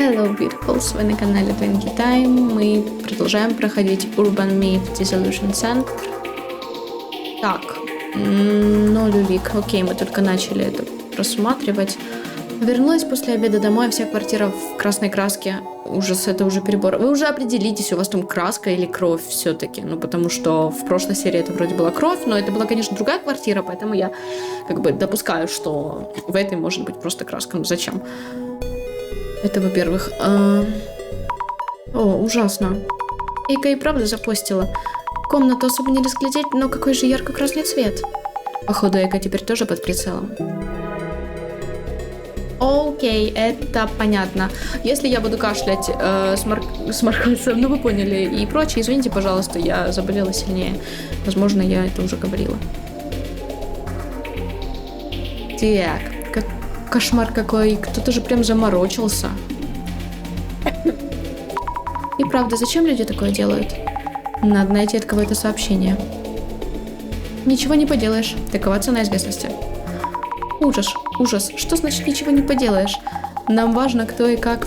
Hello, beautifuls! Вы на канале Twinkie Time. Мы продолжаем проходить Urban Myth Dissolution Center. Так, ну, Люлик, окей, мы только начали это просматривать. Вернулась после обеда домой, вся квартира в красной краске. Ужас, это уже перебор. Вы уже определитесь, у вас там краска или кровь все-таки. Ну, потому что в прошлой серии это вроде была кровь, но это была, конечно, другая квартира, поэтому я как бы допускаю, что в этой может быть просто краска. Ну, зачем? Это, во-первых. О, ужасно. Эйка и правда запостила. Комнату особо не разглядеть, но какой же ярко-красный цвет. Походу, Эйка теперь тоже под прицелом. Окей, это понятно. Если я буду кашлять, сморкаться, ну вы поняли, и прочее, извините, пожалуйста, я заболела сильнее. Возможно, я это уже говорила. Так, кошмар какой, кто-то же прям заморочился. И правда, зачем люди такое делают? Надо найти от кого-то сообщение. Ничего не поделаешь, такова цена известности. Ужас, ужас. Что значит ничего не поделаешь? Нам важно, кто и как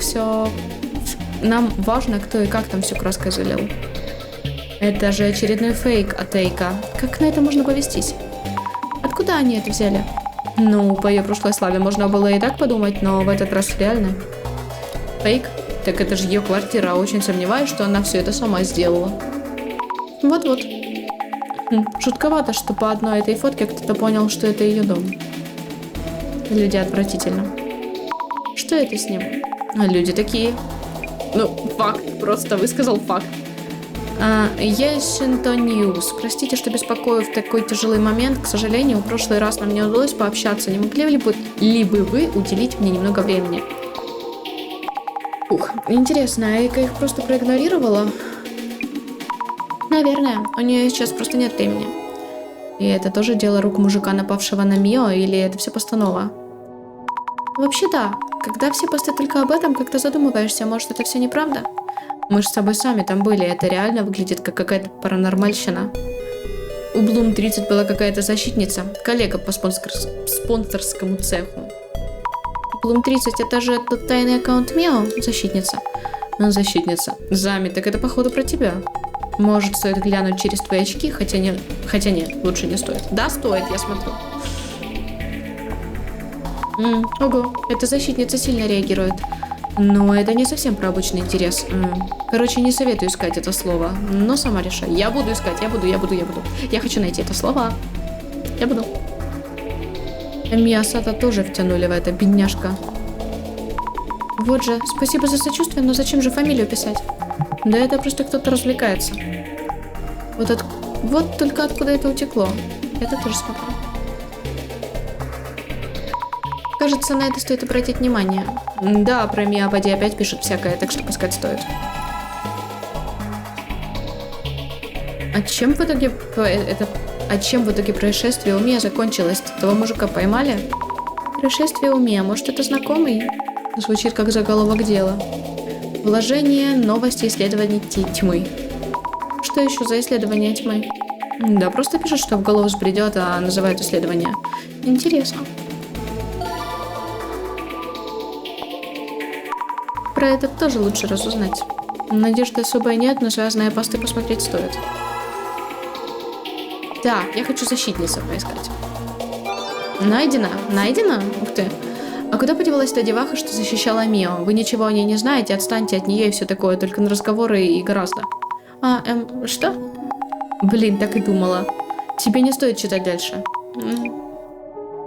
там все краской залил. Это же очередной фейк от Эйка. Как на это можно повестись? Откуда они это взяли? Ну, по ее прошлой славе можно было и так подумать, но в этот раз реально. Фейк? Так это же ее квартира, очень сомневаюсь, что она все это сама сделала. Вот-вот. Жутковато, что по одной этой фотке кто-то понял, что это ее дом. Люди отвратительно. Что это с ним? Люди такие. Ну, факт, просто высказал факт. Washington News. Простите, что беспокою в такой тяжелый момент. К сожалению, в прошлый раз нам не удалось пообщаться. Не могли бы вы уделить мне немного времени? Ух, интересно, Эйка их просто проигнорировала? Наверное, у нее сейчас просто нет времени. И это тоже дело рук мужика, напавшего на Мио, или это все постанова? Вообще да, когда все посты только об этом, как-то задумываешься, может это все неправда? Мы же с тобой сами там были, это реально выглядит как какая-то паранормальщина. У Bloom 30 была какая-то защитница, коллега по спонсорскому цеху. Bloom 30 это же тот тайный аккаунт Мио, защитница. Защитница. Зами, так это походу про тебя. Может, стоит глянуть через твои очки, хотя нет, лучше не стоит. Да, стоит, я смотрю. Ого, эта защитница сильно реагирует. Но это не совсем про обычный интерес. Короче, не советую искать это слово, но сама решай. Я буду искать, я буду. Я хочу найти это слово. Я буду. Миасата тоже втянули в это, бедняжка. Вот же, спасибо за сочувствие, но зачем же фамилию писать? Да это просто кто-то развлекается. Вот только откуда это утекло. Это тоже смотрю. Кажется, на это стоит обратить внимание. Да, про Миапади опять пишут всякое, так что поискать стоит. А чем в итоге происшествие у Мия закончилось? Того мужика поймали? Происшествие у Мия, может это знакомый? Звучит как заголовок дела. Вложение, новости, исследований тьмы. Что еще за исследование тьмы? Да, просто пишут, что в голову взбредет, а называют исследование. Интересно. Про это тоже лучше разузнать. Надежды особой нет, но связанные посты посмотреть стоит. Так, я хочу защитницу поискать. Найдено? Ух ты. А куда подевалась та деваха, что защищала Мио? Вы ничего о ней не знаете, отстаньте от нее и все такое, только на разговоры и гораздо. Что? Блин, так и думала. Тебе не стоит читать дальше.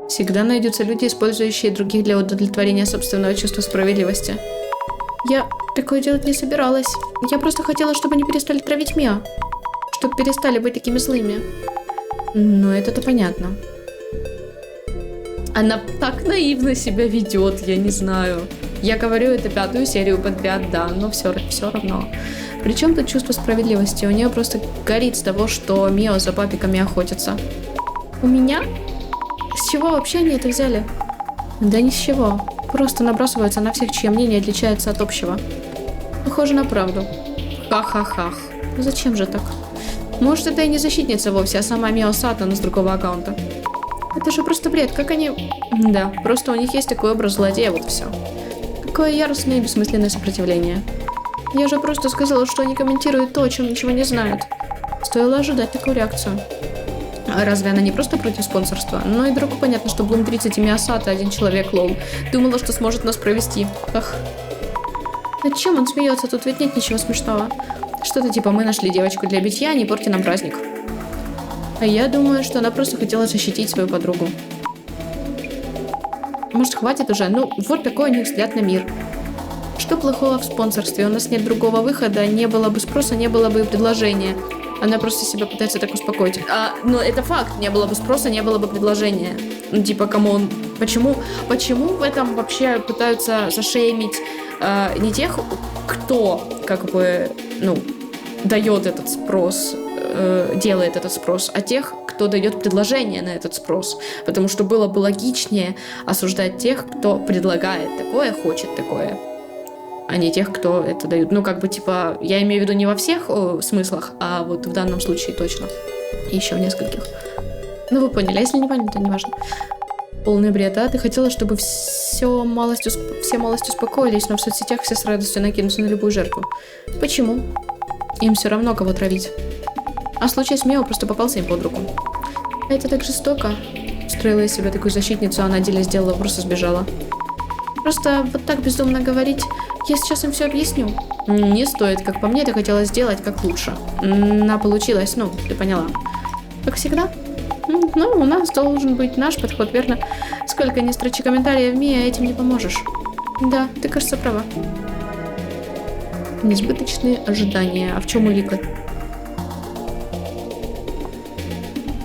Всегда найдутся люди, использующие других для удовлетворения собственного чувства справедливости. Я такое делать не собиралась. Я просто хотела, чтобы они перестали травить Мио. Чтобы перестали быть такими злыми. Ну, это-то понятно. Она так наивно себя ведет, я не знаю. Я говорю, это 5-ю серию подряд, да, но все равно. Причем тут чувство справедливости? У нее просто горит с того, что Мио за папиками охотится. У меня? С чего вообще они это взяли? Да ни с чего. Просто набрасываются на всех, чье мнение отличается от общего. Похоже на правду. Ха-ха-ха. Зачем же так? Может, это и не защитница вовсе, а сама Мио Сатана с другого аккаунта. Это же просто бред, как они... Да, просто у них есть такой образ злодея, вот и все. Какое яростное и бессмысленное сопротивление. Я же просто сказала, что они комментируют то, о чем ничего не знают. Стоило ожидать такую реакцию. А разве она не просто против спонсорства? Ну и другу понятно, что Bloom 30 и Миасата один человек, лол. Думала, что сможет нас провести. Ах. Над чем он смеется? Тут ведь нет ничего смешного. Что-то типа мы нашли девочку для битья, не порти нам праздник. А я думаю, что она просто хотела защитить свою подругу. Может, хватит уже? Ну, вот такой у них взгляд на мир. Что плохого в спонсорстве? У нас нет другого выхода, не было бы спроса, не было бы и предложения. Она просто себя пытается так успокоить. Но это факт, не было бы спроса, не было бы предложения. Ну, типа, камон, почему в этом вообще пытаются зашеймить не тех, кто, как бы, ну, дает этот спрос, делает этот спрос, а тех, кто дает предложение на этот спрос. Потому что было бы логичнее осуждать тех, кто предлагает такое, хочет такое, а не тех, кто это дают. Ну, как бы, типа, я имею в виду не во всех смыслах, а вот в данном случае точно. И еще в нескольких. Ну, вы поняли. А если не поняли, то не важно. Полный бред, а? Ты хотела, чтобы все малость успокоились, но в соцсетях все с радостью накинутся на любую жертву. Почему? Им все равно, кого травить. А случай с Мео просто попался им под руку. А это так жестоко. Строила из себя такую защитницу, а на деле сделала, просто сбежала. Просто вот так безумно говорить. Я сейчас им все объясню. Не стоит, как по мне, ты хотела сделать как лучше. Получилось, ну, ты поняла. Как всегда. Ну, у нас должен быть наш подход, верно? Сколько ни строчи комментариев, Мия, этим не поможешь. Да, ты, кажется, права. Несбыточные ожидания. А в чем улика?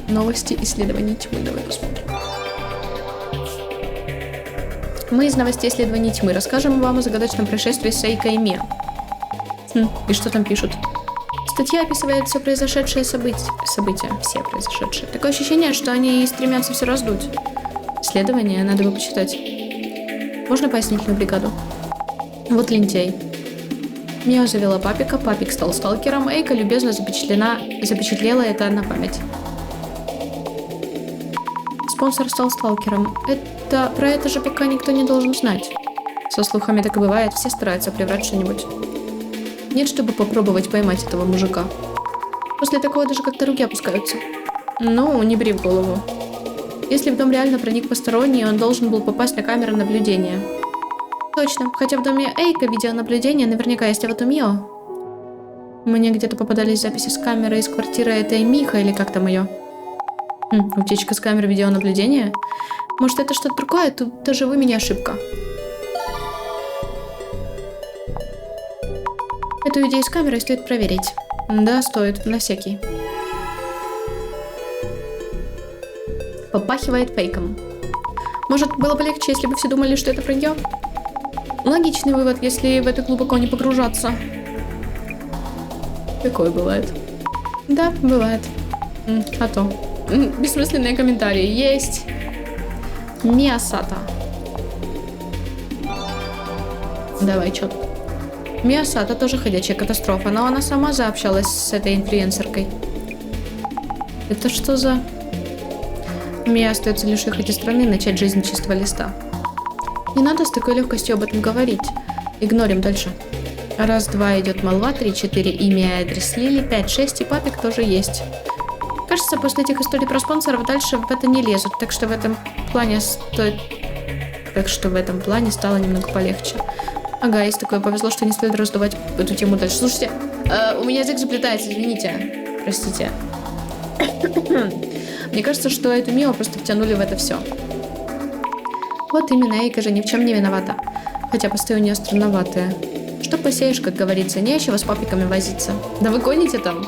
Новости исследований тьмы. Давай посмотрим. Мы из новостей исследований тьмы расскажем вам о загадочном происшествии с Эйко и Мия. И что там пишут? Статья описывает все произошедшие события. Все произошедшие. Такое ощущение, что они стремятся все раздуть. Исследование надо бы почитать. Можно пояснительную бригаду? Вот лентяй. Мио завела папика, папик стал сталкером, Эйка любезно запечатлела это на память. Спонсор стал сталкером. Про это же пока никто не должен знать. Со слухами так и бывает, все стараются приврать что-нибудь. Нет, чтобы попробовать поймать этого мужика. После такого даже как-то руки опускаются. Ну, не бери в голову. Если в дом реально проник посторонний, он должен был попасть на камеру наблюдения. Точно, хотя в доме Эйка видеонаблюдение наверняка есть, а вот у Мио. Мне где-то попадались записи с камеры из квартиры этой Миха, или как там ее. Утечка с камеры видеонаблюдения? Может, это что-то другое? Тут даже вы меня ошибка. Эту идею с камерой стоит проверить. Да, стоит, на всякий. Попахивает фейком. Может, было бы легче, если бы все думали, что это вранье? Логичный вывод, если в это глубоко не погружаться. Такое бывает. Да, бывает. А то. Бессмысленные комментарии. Есть. Миасата. Давай, чё тут? Миасата тоже ходячая катастрофа, но она сама заобщалась с этой инфлюенсеркой. Это что за... Мия остается лишь ехать из страны и начать жизнь с чистого листа. Не надо с такой легкостью об этом говорить. Игнорим дальше. Раз, два, идет молва, 3, 4, имя и адрес Лили, 5, 6 и папик тоже есть. Кажется, после этих историй про спонсоров дальше в это не лезут, так что в этом плане стало немного полегче. Ага, есть такое, повезло, что не стоит раздувать эту тему дальше. Слушайте, у меня язык заплетается, извините. Простите. Мне кажется, что эту Мио просто втянули в это все. Вот именно, Эйка же ни в чем не виновата. Хотя посты у нее странноватые. Что посеешь, как говорится, нечего с папиками возиться. Да вы гоните там.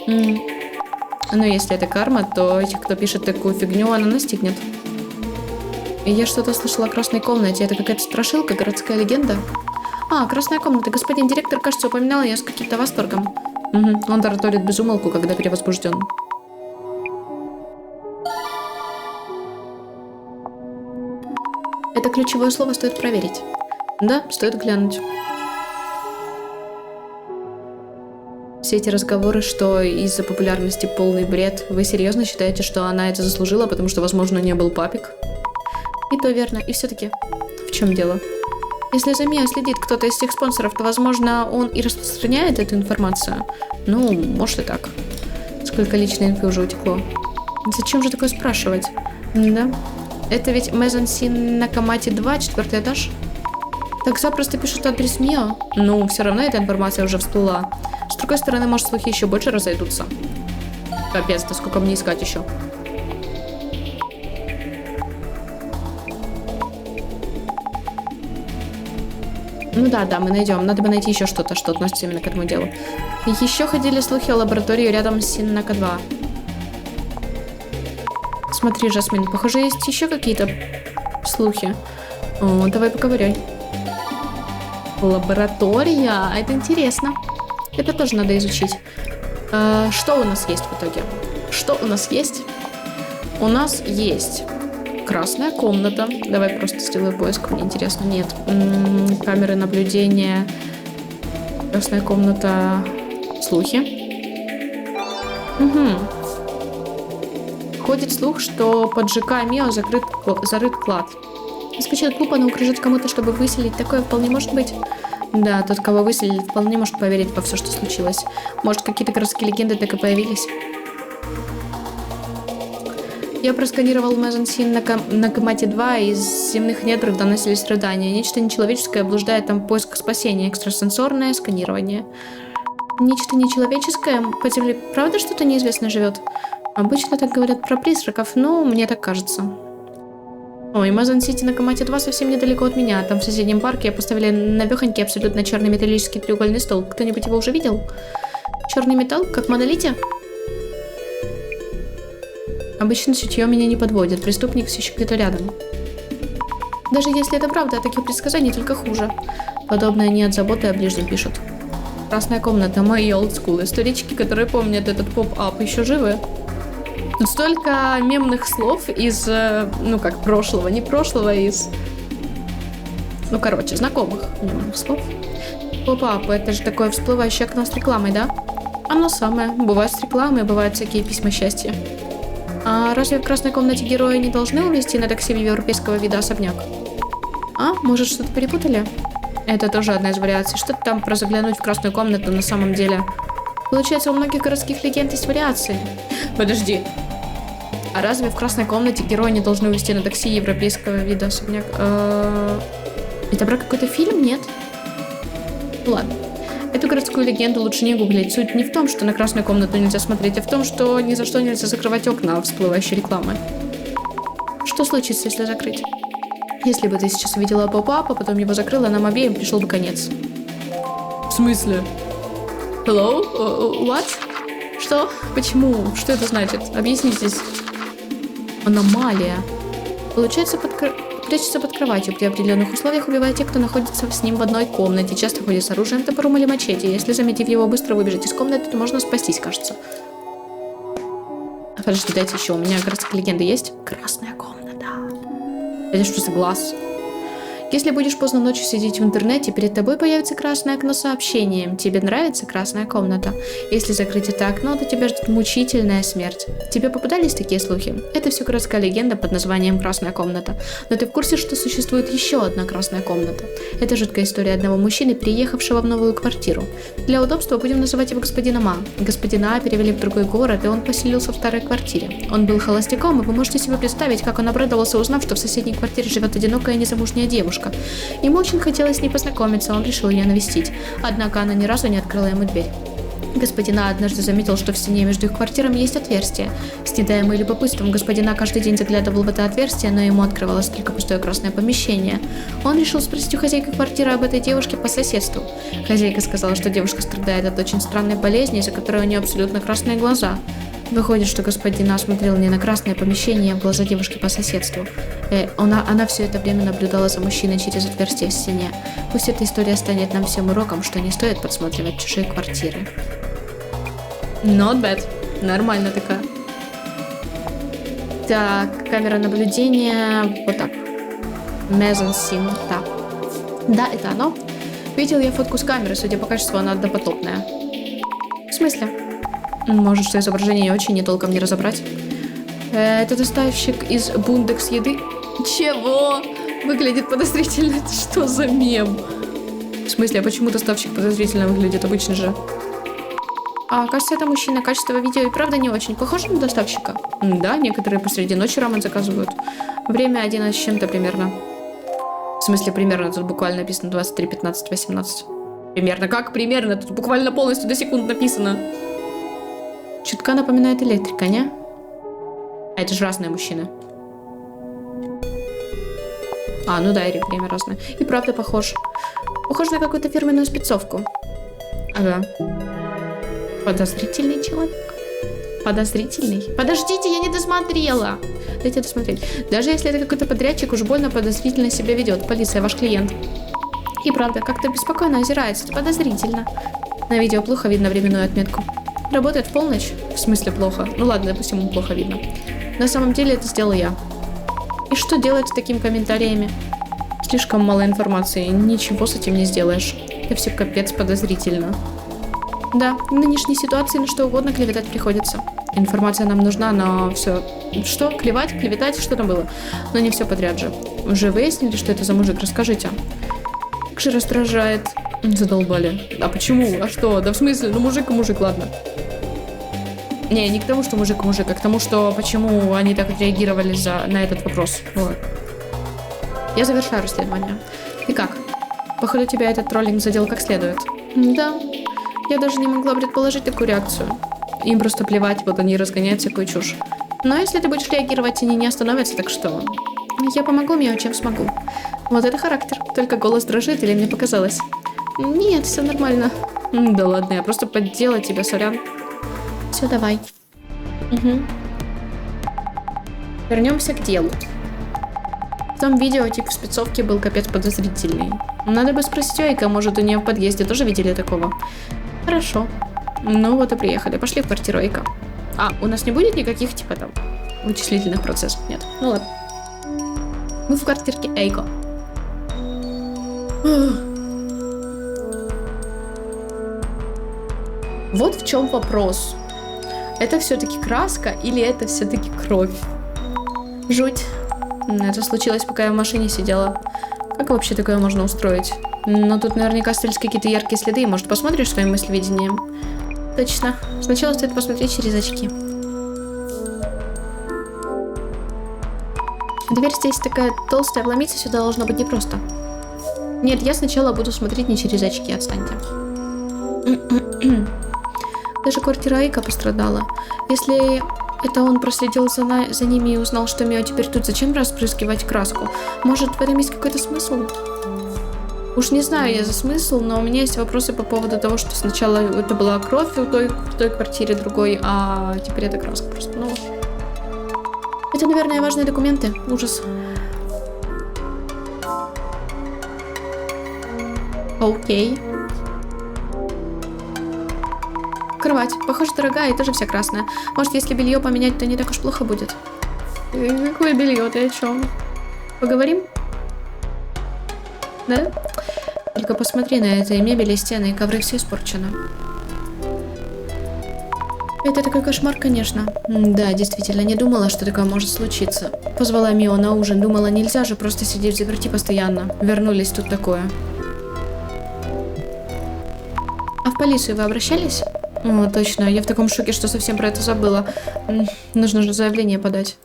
Но если это карма, то этих, кто пишет такую фигню, она настигнет. И я что-то слышала о красной комнате. Это какая-то страшилка, городская легенда? А, красная комната. Господин директор, кажется, упоминал ее с каким-то восторгом. Он тараторит без умолку, когда перевозбужден. Это ключевое слово стоит проверить. Да, стоит глянуть. Все эти разговоры, что из-за популярности полный бред, вы серьезно считаете, что она это заслужила, потому что, возможно, не был папик? И то верно. И все-таки, в чем дело? Если за Мио следит кто-то из тех спонсоров, то, возможно, он и распространяет эту информацию. Ну, может и так. Сколько личной инфы уже утекло. Зачем же такое спрашивать? Да. Это ведь Мезансин Накамати 2, 4 этаж? Так запросто пишут адрес Мио. Ну, все равно эта информация уже всплыла. С другой стороны, может, слухи еще больше разойдутся. Капец, да сколько мне искать еще? Ну да, мы найдем. Надо бы найти еще что-то, что относится именно к этому делу. Еще ходили слухи о лаборатории рядом с Синнака 2. Смотри, Жасмин, похоже, есть еще какие-то слухи. О, давай поговорим. Лаборатория? Это интересно. Это тоже надо изучить. Что у нас есть в итоге? Что у нас есть? У нас есть красная комната. Давай просто сделаю поиск, мне интересно. Нет. Камеры наблюдения. Красная комната. Слухи. Угу. Ходит слух, что под ЖК Мио зарыт клад. Звучит глупо, но угрожать кому-то, чтобы выселить, такое вполне может быть. Да, тот, кого выселили, вполне может поверить во все, что случилось. Может, какие-то городские легенды так и появились. Я просканировал Мезансин на Камате 2, и из земных недр доносились рыдания. Нечто нечеловеческое блуждает там в поисках спасения. Экстрасенсорное сканирование. Нечто нечеловеческое? По земле правда что-то неизвестное живет? Обычно так говорят про призраков, но мне так кажется. Ой, Мазан-Сити на Камате 2 совсем недалеко от меня. Там в соседнем парке поставили навехонький абсолютно черный металлический треугольный стол. Кто-нибудь его уже видел? Черный металл, как в Монолите? Обычно чутье меня не подводит. Преступник все еще где-то рядом. Даже если это правда, таких предсказаний только хуже. Подобное не от заботы о ближнем пишут. Красная комната, мои олдскул. Исторички, которые помнят этот поп-ап, еще живы. Тут столько мемных слов из, прошлого, не прошлого, знакомых мемных слов. Поп-ап, это же такое всплывающее окно с рекламой, да? Оно самое. Бывает с рекламой, бывают всякие письма счастья. А разве в красной комнате герои не должны увезти на такси в европейского вида особняк? А, может, что-то перепутали? Это тоже одна из вариаций. Что-то там про заглянуть в красную комнату на самом деле. Получается, у многих городских легенд есть вариации. Подожди. А разве в красной комнате герои не должны увезти на такси европейского вида особняк? Это про какой-то фильм? Нет? Ладно. Эту городскую легенду лучше не гуглить. Суть не в том, что на красную комнату нельзя смотреть, а в том, что ни за что нельзя закрывать окна всплывающей рекламы. Что случится, если закрыть? Если бы ты сейчас увидела поп-ап, а потом его закрыла, нам обеим пришел бы конец. В смысле? Hello? What? Что? Почему? Что это значит? Объяснитесь. Аномалия. Получается, прячется под кроватью. При определенных условиях убивает тех, кто находится с ним в одной комнате. Часто ходит с оружием, топором или мачете. Если, заметив его, быстро выбежать из комнаты, то можно спастись, кажется. Подожди, дайте еще. У меня городские легенды есть? Красная комната. Это что за глаз? Если будешь поздно ночью сидеть в интернете, перед тобой появится красное окно с сообщением. Тебе нравится красная комната? Если закрыть это окно, то тебя ждет мучительная смерть. Тебе попадались такие слухи? Это все городская легенда под названием «Красная комната». Но ты в курсе, что существует еще одна красная комната? Это жуткая история одного мужчины, приехавшего в новую квартиру. Для удобства будем называть его господином А. Господина А перевели в другой город, и он поселился в старой квартире. Он был холостяком, и вы можете себе представить, как он обрадовался, узнав, что в соседней квартире живет одинокая незамужняя девушка. Ему очень хотелось с ней познакомиться, он решил ее навестить. Однако она ни разу не открыла ему дверь. Господин А однажды заметил, что в стене между их квартирами есть отверстие. Снедаемый любопытством, господин А каждый день заглядывал в это отверстие, но ему открывалось только пустое красное помещение. Он решил спросить у хозяйки квартиры об этой девушке по соседству. Хозяйка сказала, что девушка страдает от очень странной болезни, из-за которой у нее абсолютно красные глаза. Выходит, что господин А смотрел не на красное помещение, а в глаза девушки по соседству. Она все это время наблюдала за мужчиной через отверстие в стене. Пусть эта история станет нам всем уроком, что не стоит подсматривать чужие квартиры. Not bad. Нормально такая. Так, камера наблюдения. Вот так. Мезансин. Да, это оно. Видел я фотку с камеры, судя по качеству, она допотопная. В смысле? Может, что изображение очень и толком не разобрать. Это доставщик из Бундекс еды. Чего? выглядит подозрительно. Это что за мем? В смысле, а почему доставщик подозрительно выглядит? Обычно же. А, кажется, это мужчина. Качество видео и правда не очень. Похоже на доставщика? Да, некоторые посреди ночи рамен заказывают. Время 11 с чем-то примерно. В смысле, примерно. Тут буквально написано 23, 15, 18. Примерно. Как примерно? Тут буквально полностью до секунд написано. Чутка напоминает электрика, не? А это же разные мужчины. А, ну да, и время разное. И правда похож. Похож на какую-то фирменную спецовку. Ага. Подозрительный человек. Подозрительный? Подождите, я не досмотрела. Дайте досмотреть. Даже если это какой-то подрядчик, уж больно подозрительно себя ведет. Полиция, ваш клиент. И правда, как-то беспокойно озирается. Это подозрительно. На видео плохо видно временную отметку. Работает в полночь? В смысле плохо? Ну ладно, допустим, ему плохо видно. На самом деле это сделал я. И что делать с такими комментариями? Слишком мало информации. Ничего с этим не сделаешь. Это все капец подозрительно. Да, в нынешней ситуации на что угодно клеветать приходится. Информация нам нужна, но все... Что? Клевать, клеветать? Что там было? Но не все подряд же. Уже выяснили, что это за мужик? Расскажите. Как же раздражает. Задолбали. А почему? А что? Да в смысле? Ну мужик и мужик, ладно. Не к тому, что мужик и мужик, а к тому, что почему они так отреагировали на этот вопрос. Вот. Я завершаю расследование. И как? Походу, тебя этот троллинг задел как следует. Да. Я даже не могла предположить такую реакцию. Им просто плевать, вот они разгоняют всякую чушь. Но если ты будешь реагировать, они не остановятся, так что... Я помогу Мио, чем смогу. Вот это характер. Только голос дрожит или мне показалось? Нет, все нормально. Да ладно, я просто поддела тебя, сорян. Все, давай. Угу. Вернемся к делу. В том видео тип в спецовке был капец подозрительный. Надо бы спросить у Эйка, может у нее в подъезде тоже видели такого? Хорошо. Ну вот и приехали. Пошли в квартиру Эйка. А, у нас не будет никаких типа там вычислительных процессов? Нет. Ну ладно. Мы в квартирке Эйко. Вот в чем вопрос. Это все-таки краска или это все-таки кровь? Жуть. Это случилось, пока я в машине сидела. Как вообще такое можно устроить? Но тут наверняка остались какие-то яркие следы. Может, посмотришь своим мыслевидением? Точно. Сначала стоит посмотреть через очки. Дверь здесь такая толстая, вломиться сюда должно быть непросто. Нет, я сначала буду смотреть не через очки, отстаньте. Даже квартира Эйка пострадала. Если это он проследил за ними и узнал, что Мио теперь тут, зачем распрыскивать краску? Может, в этом есть какой-то смысл? Уж не знаю я за смысл, но у меня есть вопросы по поводу того, что сначала это была кровь в той квартире другой, а теперь это краска просто. Ну, это, наверное, важные документы. Ужас. Окей. Кровать. Похоже, дорогая и тоже вся красная. Может, если белье поменять, то не так уж плохо будет. Какое белье? Ты о чем? Поговорим? Да? Только посмотри на это. И мебель, и стены, и ковры, все испорчено. Это такой кошмар, конечно. Да, действительно, не думала, что такое может случиться. Позвала Мио на ужин. Думала, нельзя же просто сидеть в заперти постоянно. Вернулись, тут такое. А в полицию вы обращались? О, точно. Я в таком шоке, что совсем про это забыла. Нужно же заявление подать.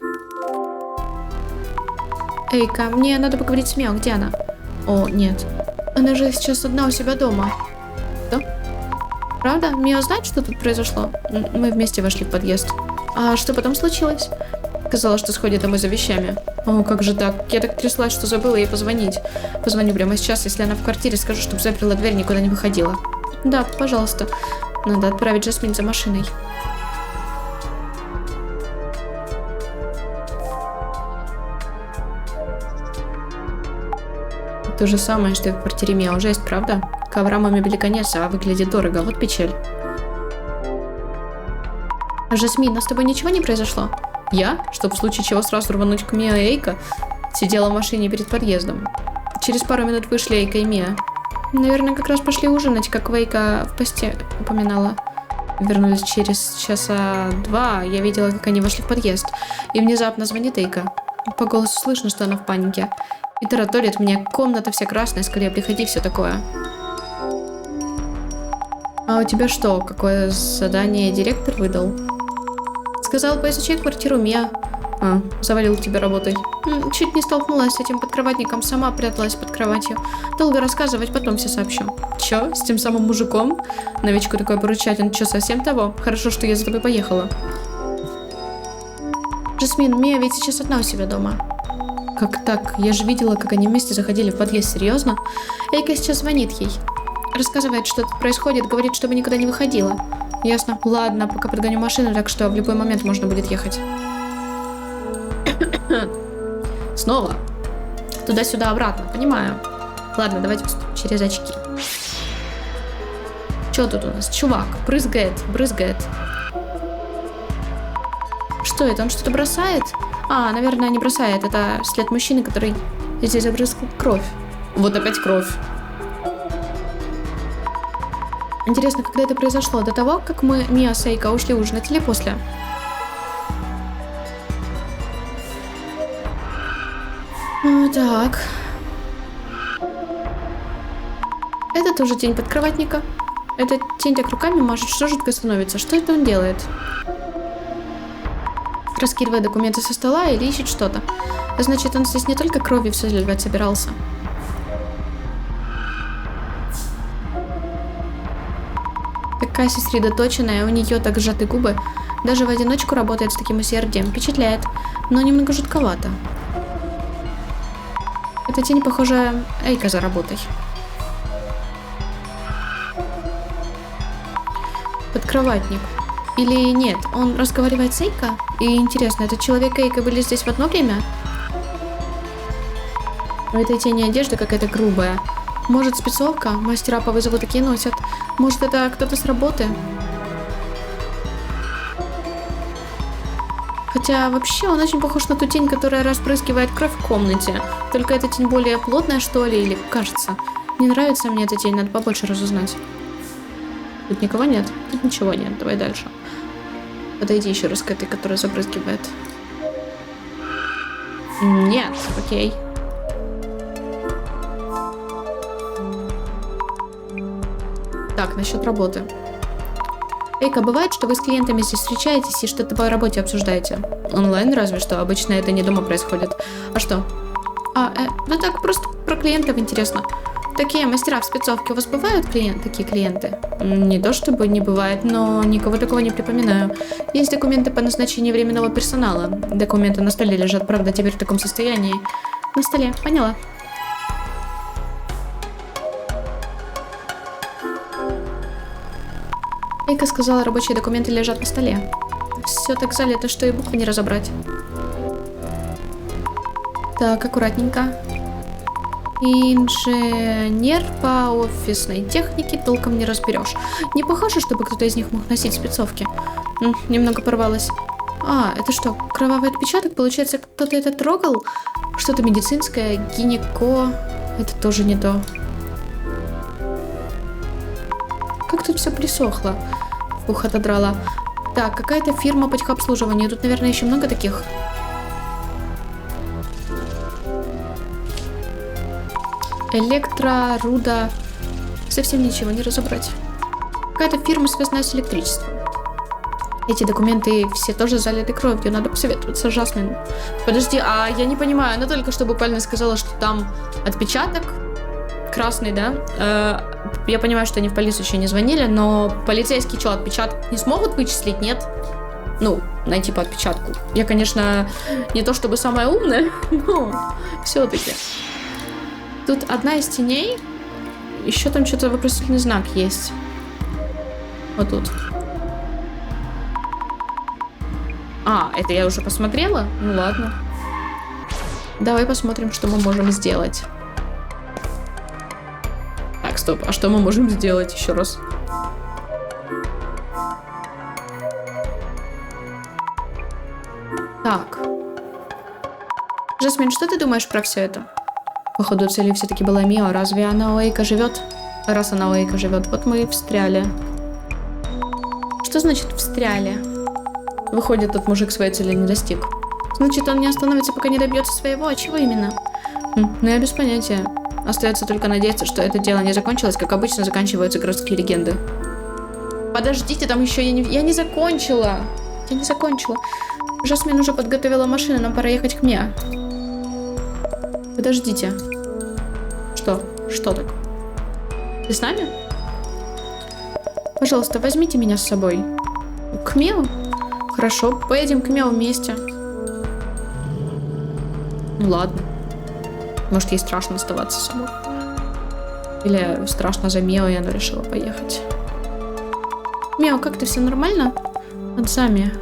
Эйка, мне надо поговорить с Мио. Где она? О, нет. Она же сейчас одна у себя дома. Да? Правда? Мио знает, что тут произошло? Мы вместе вошли в подъезд. А что потом случилось? Сказала, что сходит домой за вещами. О, как же так? Я так тряслась, что забыла ей позвонить. Позвоню прямо сейчас, если она в квартире, скажу, чтобы заперла дверь, никуда не выходила. Да, пожалуйста. Надо отправить Жасмин за машиной. То же самое, что и в квартире Мио. Жесть, правда? Коврам и мебели конец, а выглядит дорого. Вот печаль. Жасмин, а с тобой ничего не произошло? Я? Чтоб в случае чего сразу рвануть к Мио и Эйко? Сидела в машине перед подъездом. Через пару минут вышли Эйка и Мио. Наверное, как раз пошли ужинать, как Эйка в посте упоминала. Вернулись через часа два. Я видела, как они вошли в подъезд. И внезапно звонит Эйка. По голосу слышно, что она в панике. И тараторит мне, комната вся красная, скорее приходи, все такое. А у тебя что, какое задание директор выдал? Сказал, поизучай квартиру Мия. Завалил тебя работой. Чуть не столкнулась с этим подкроватником, сама пряталась под кроватью. Долго рассказывать, потом все сообщу. Чё, с тем самым мужиком? Новичку такое поручать, он чё, совсем того? Хорошо, что я за тобой поехала. Жасмин, Мия ведь сейчас одна у себя дома. Как так? Я же видела, как они вместе заходили в подъезд, серьезно? Эйка сейчас звонит ей. Рассказывает, что тут происходит, говорит, чтобы никуда не выходила. Ясно. Ладно, пока подгоню машину, так что в любой момент можно будет ехать. Снова. Туда-сюда, обратно, понимаю. Ладно, давайте через очки. Что тут у нас? Чувак, брызгает. Что это? Он что-то бросает? Наверное, не бросает. Это след мужчины, который здесь забрызгал кровь. Вот опять кровь. Интересно, когда это произошло? До того, как мы, Мия с Эйко, ушли ужинать или после? Так. Это тоже тень подкроватника. Это тень так руками машет, что жутко становится. Что это он делает? Раскидывает документы со стола или ищет что-то. Значит, он здесь не только кровью все заливать собирался. Такая сосредоточенная, у нее так сжаты губы. Даже в одиночку работает с таким усердием. Впечатляет, но немного жутковато. Эта тень, похоже, Эйка за работой. Подкроватник. Или нет, он разговаривает с Эйко? И интересно, этот человек и Эйка были здесь в одно время? У этой тени одежда какая-то грубая. Может, спецовка? Мастера по вызову такие носят. Может, это кто-то с работы? Хотя, вообще, он очень похож на ту тень, которая разбрызгивает кровь в комнате. Только эта тень более плотная, что ли, или кажется. Не нравится мне эта тень, надо побольше разузнать. Тут никого нет? Тут ничего нет, давай дальше. Подойди еще раз к этой, которая забрызгивает. Нет, окей. Так, насчет работы. Эйка, бывает, что вы с клиентами здесь встречаетесь и что-то по работе обсуждаете? Онлайн разве что, обычно это не дома происходит. А что? Ну так, просто про клиентов интересно. Такие мастера в спецовке, у вас бывают такие клиенты? Не то чтобы не бывает, но никого такого не припоминаю. Есть документы по назначению временного персонала. Документы на столе лежат, правда, теперь в таком состоянии. На столе, поняла. Эйка сказала, рабочие документы лежат на столе. Все так залито, что и буквы не разобрать. Так, аккуратненько. Инженер по офисной технике, толком не разберешь. Не похоже, чтобы кто-то из них мог носить спецовки. Немного порвалось. Это что, кровавый отпечаток? Получается, кто-то это трогал? Что-то медицинское, гинеко. Это тоже не то. Как тут все присохло. Фух, отодрала. Так, какая-то фирма по техобслуживанию. Тут, наверное, еще много таких. Электро, руда. Совсем ничего не разобрать. Какая-то фирма, связанная с электричеством. Эти документы все тоже залиты кровью. Надо посоветоваться с Жасмин. Подожди, я не понимаю. Она только что буквально сказала, что там отпечаток красный, да? Я понимаю, что они в полицию еще не звонили, но полицейские что, отпечаток не смогут вычислить, нет? Найти по отпечатку. Я, конечно, не то чтобы самая умная, но все-таки. Тут одна из теней. Еще там что-то вопросительный знак есть. Вот тут. Это я уже посмотрела? Ну ладно. Давай посмотрим, что мы можем сделать. Так, стоп. А что мы можем сделать еще раз? Так. Жасмин, что ты думаешь про все это? Походу, целью все-таки была Мио. Разве она у Эйка живет? Раз она у Эйка живет, вот мы и встряли. Что значит встряли? Выходит, тот мужик своей цели не достиг. Значит, он не остановится, пока не добьется своего. А чего именно? Ну, я без понятия. Остается только надеяться, что это дело не закончилось, как обычно заканчиваются городские легенды. Подождите, там еще я не закончила. Я не закончила. Жасмин уже подготовила машину, нам пора ехать к Миа. Подождите. Что? Что так? Ты с нами? Пожалуйста, возьмите меня с собой. К Миа? Хорошо, поедем к Миа вместе. Ну ладно. Может, ей страшно оставаться с собой. Или страшно за Мио, и она решила поехать. Мио, как ты, все нормально? Адзами.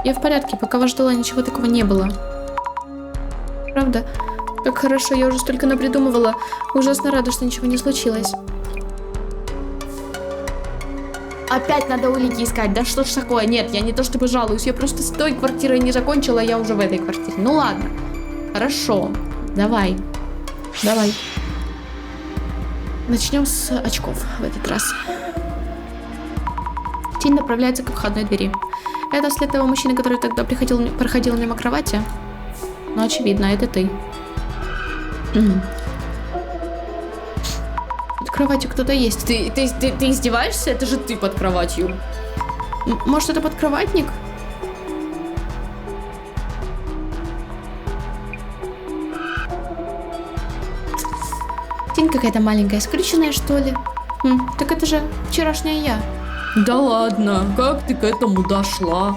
Я в порядке, пока вас ждала, ничего такого не было. Правда? Как хорошо, я уже столько напридумывала. Ужасно рада, что ничего не случилось. Опять надо улики искать. Да что ж такое? Нет, я не то чтобы жалуюсь. Я просто с той квартирой не закончила, я уже в этой квартире. Ну ладно. Хорошо. Давай. Давай. Начнем с очков в этот раз. Тень направляется к входной двери. Это след того мужчины, который тогда проходил мимо кровати. Ну, очевидно, это ты. Под кроватью кто-то есть. Ты издеваешься? Это же ты под кроватью. Может, это подкроватник? Тень какая-то маленькая, скрюченная, что ли? Так это же вчерашняя я. Да ладно, как ты к этому дошла?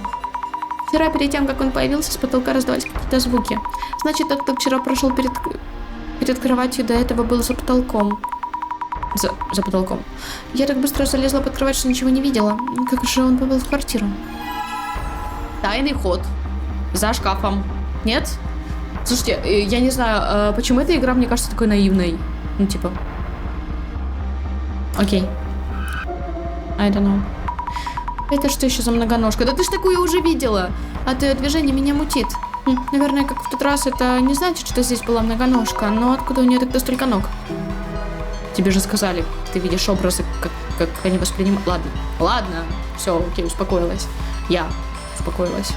Вчера, перед тем, как он появился, с потолка раздавались какие-то звуки. Значит, тот, кто вчера прошел перед кроватью, до этого был за потолком. За потолком. Я так быстро залезла под кровать, что ничего не видела. Как же он попал в квартиру? Тайный ход. За шкафом. Нет? Слушайте, я не знаю, почему эта игра мне кажется такой наивной. Ну, типа. Окей. I don't know. Это что еще за многоножка? Да ты ж такую уже видела. А твое движение меня мутит. Наверное, как в тот раз, это не значит, что здесь была многоножка. Но откуда у нее тогда столько ног? Тебе же сказали, ты видишь образы, как они воспринимают. Ладно. Все, окей, успокоилась. Я успокоилась.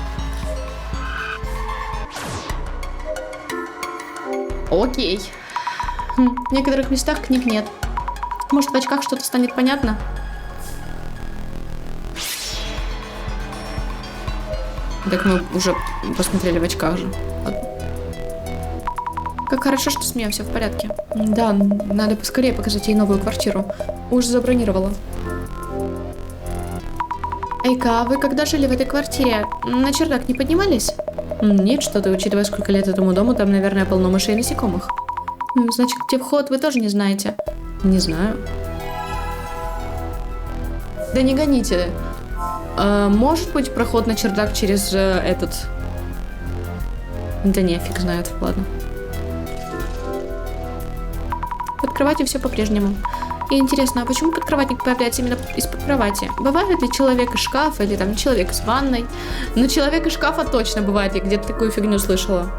Окей. В некоторых местах книг нет. Может, в очках что-то станет понятно? Так мы уже посмотрели в очках же. Ладно. Как хорошо, что с Миа все в порядке. Да, надо поскорее показать ей новую квартиру. Уже забронировала. Эйка, а вы когда жили в этой квартире, на чердак не поднимались? Нет, что ты, учитывая, сколько лет этому дому, там, наверное, полно мышей и насекомых. Значит, где вход, вы тоже не знаете? Не знаю. Да не гоните. Может быть, проход на чердак через этот... Да не, фиг знает, ладно. Под кроватью все по-прежнему. И интересно, а почему подкроватник появляется именно из-под кровати? Бывает ли человек из шкафа или там человек из ванной? Но человек из шкафа точно бывает, я где-то такую фигню слышала.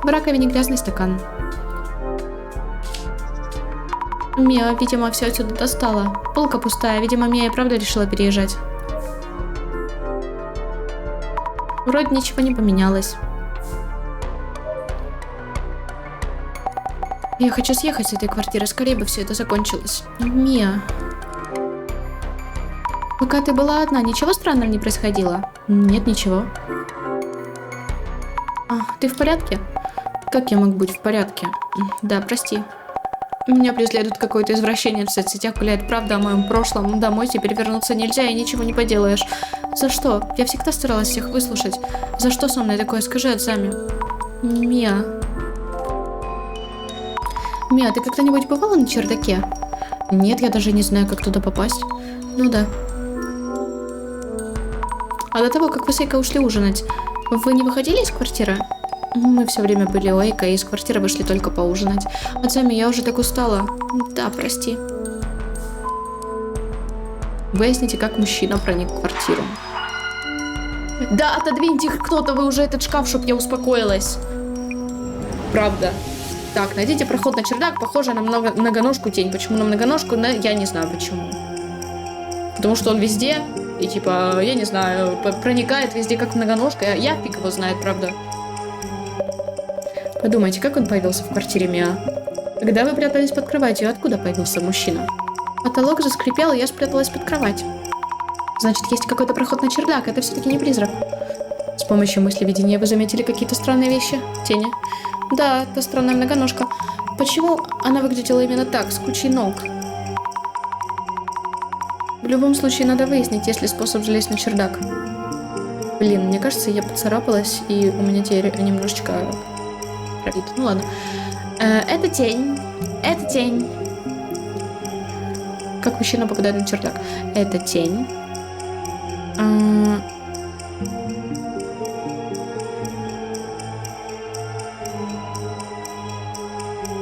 В раковине грязный стакан. Миа, видимо, все отсюда достала. Полка пустая, видимо, Миа и правда решила переезжать. Вроде ничего не поменялось. Я хочу съехать с этой квартиры, скорее бы все это закончилось. Миа. Пока ты была одна, ничего странного не происходило? Нет, ничего. Ты в порядке? Как я могу быть в порядке? Да, прости. Меня преследует какое-то извращение в соцсетях, гуляет правда о моем прошлом. Домой теперь вернуться нельзя и ничего не поделаешь. За что? Я всегда старалась всех выслушать. За что со мной такое? Скажи отцами. Миа. Миа, ты когда-нибудь бывала на чердаке? Нет, я даже не знаю, как туда попасть. Ну да. А до того, как вы с Эйкой ушли ужинать, вы не выходили из квартиры? Мы все время были у Эйка, и из квартиры вышли только поужинать. Отцами, я уже так устала. Да, прости. Выясните, как мужчина проник в квартиру. Да, отодвиньте кто-то, вы уже этот шкаф, чтоб я успокоилась. Правда. Так, найдите проход на чердак, похоже на многоножку тень. Почему на многоножку? Я не знаю почему. Потому что он везде. И типа, я не знаю, проникает везде как многоножка. Я фиг его знает, правда. Подумайте, как он появился в квартире Миа? Когда вы прятались под кроватью, откуда появился мужчина? Потолок заскрипел, и я спряталась под кровать. Значит, есть какой-то проход на чердак, это все-таки не призрак. С помощью мыслевидения вы заметили какие-то странные вещи? Тени? Да, та странная многоножка. Почему она выглядела именно так, с кучей ног? В любом случае, надо выяснить, есть ли способ залезть на чердак. Блин, мне кажется, я поцарапалась, и у меня теперь немножечко кровит. Ну ладно. Это тень. Это тень. Как мужчина попадает на чердак? Это тень.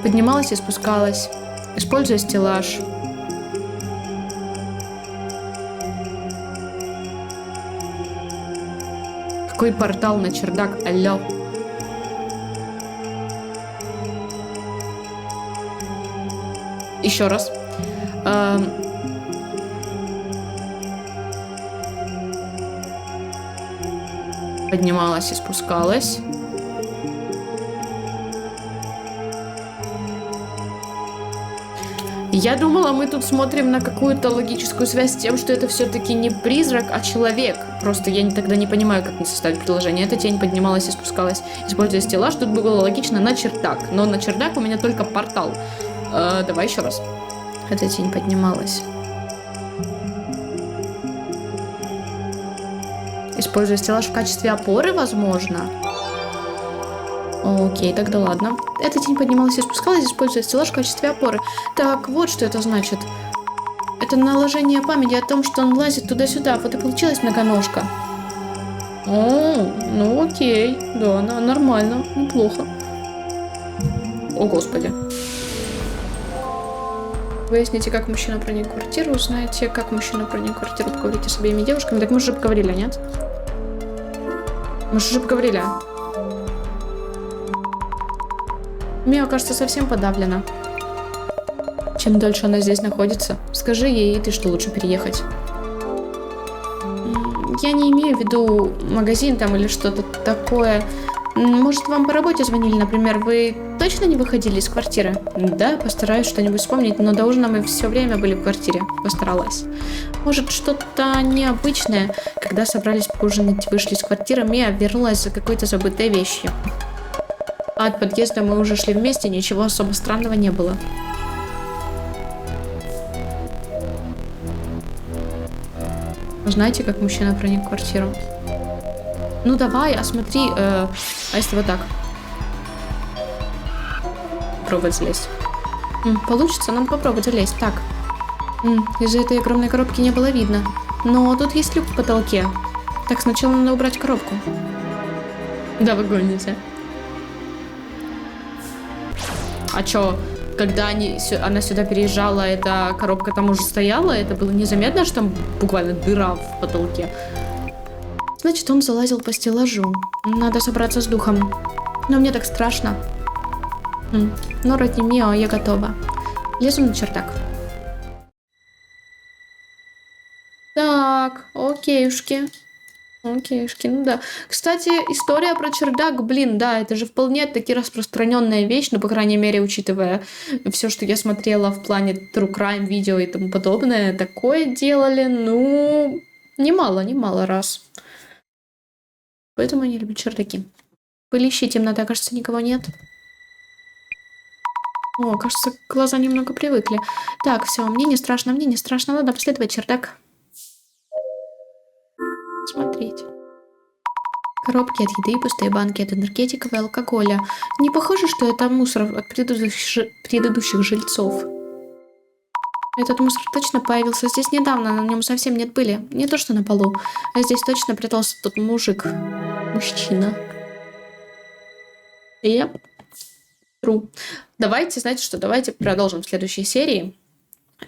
Поднималась и спускалась, используя стеллаж. Какой портал на чердак? Алло. Еще раз. Поднималась и спускалась. Я думала, мы тут смотрим на какую-то логическую связь с тем, что это все-таки не призрак, а человек. Просто я тогда не понимаю, как мне составить предложение. Эта тень поднималась и спускалась, используя стеллаж. Тут было логично на чердак. Но на чердак у меня только портал. Давай еще раз. Эта тень поднималась. Используя стеллаж в качестве опоры, возможно. Окей, тогда ладно. Эта тень поднималась и спускалась, используя стеллаж в качестве опоры. Так, вот что это значит. Это наложение памяти о том, что он лазит туда-сюда. Вот и получилась многоножка. Ну окей. Да, нормально. Неплохо. О, господи. Выясните, как мужчина проник в квартиру. Узнаете, как мужчина проник в квартиру. Поговорите с обеими девушками. Так мы же поговорили, нет? Мы же поговорили. Миа, кажется, совсем подавлена. Чем дольше она здесь находится, скажи ей, ты, что лучше переехать. Я не имею в виду магазин там или что-то такое. Может, вам по работе звонили, например, вы точно не выходили из квартиры? Да, постараюсь что-нибудь вспомнить, но до ужина мы все время были в квартире. Постаралась. Может, что-то необычное. Когда собрались поужинать, вышли из квартиры, Миа вернулась за какой-то забытой вещью. А от подъезда мы уже шли вместе, ничего особо странного не было. Знаете, как мужчина проник в квартиру? Ну давай, осмотри, а если вот так? Пробовать залезть. Получится, надо попробовать залезть. Так. Из-за этой огромной коробки не было видно. Но тут есть люк в потолке. Так, сначала надо убрать коробку. Да, вы гоните. А чё, когда она сюда переезжала, эта коробка там уже стояла? Это было незаметно, что там буквально дыра в потолке? Значит, он залазил по стеллажу. Надо собраться с духом. Но мне так страшно. Ну, ради Мио, я готова. Лезу на чердак. Так, окейушки. Окейшки, ну да. Кстати, история про чердак, блин, да, это же вполне таки распространенная вещь, ну, по крайней мере, учитывая все, что я смотрела в плане true crime видео и тому подобное, такое делали, ну, немало раз. Поэтому я не люблю чердаки. Пылищи, темнота, кажется, никого нет. О, кажется, глаза немного привыкли. Так, все, мне не страшно, надо обследовать чердак. Смотреть. Коробки от еды, пустые банки от энергетиков и алкоголя. Не похоже, что это мусор от предыдущих жильцов. Этот мусор точно появился здесь недавно, на нем совсем нет пыли. Не то, что на полу. А здесь точно прятался тот мужчина. Yep. True. Давайте, знаете что, давайте продолжим в следующей серии.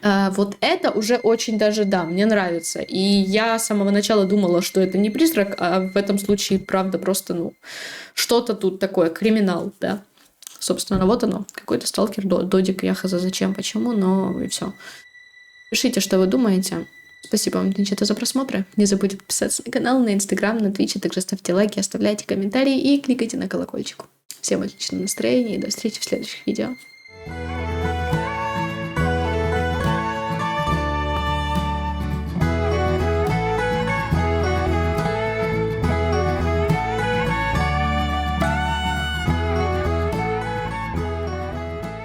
Вот это уже очень даже, да, мне нравится. И я с самого начала думала, что это не призрак, а в этом случае, правда, просто, ну, что-то тут такое, криминал, да. Собственно, вот оно, какой-то сталкер, додик, я хз зачем, почему, но и все. Пишите, что вы думаете. Спасибо вам, девчата, за просмотры. Не забудьте подписаться на канал, на Инстаграм, на Твич. Также ставьте лайки, оставляйте комментарии и кликайте на колокольчик. Всем отличного настроения и до встречи в следующих видео.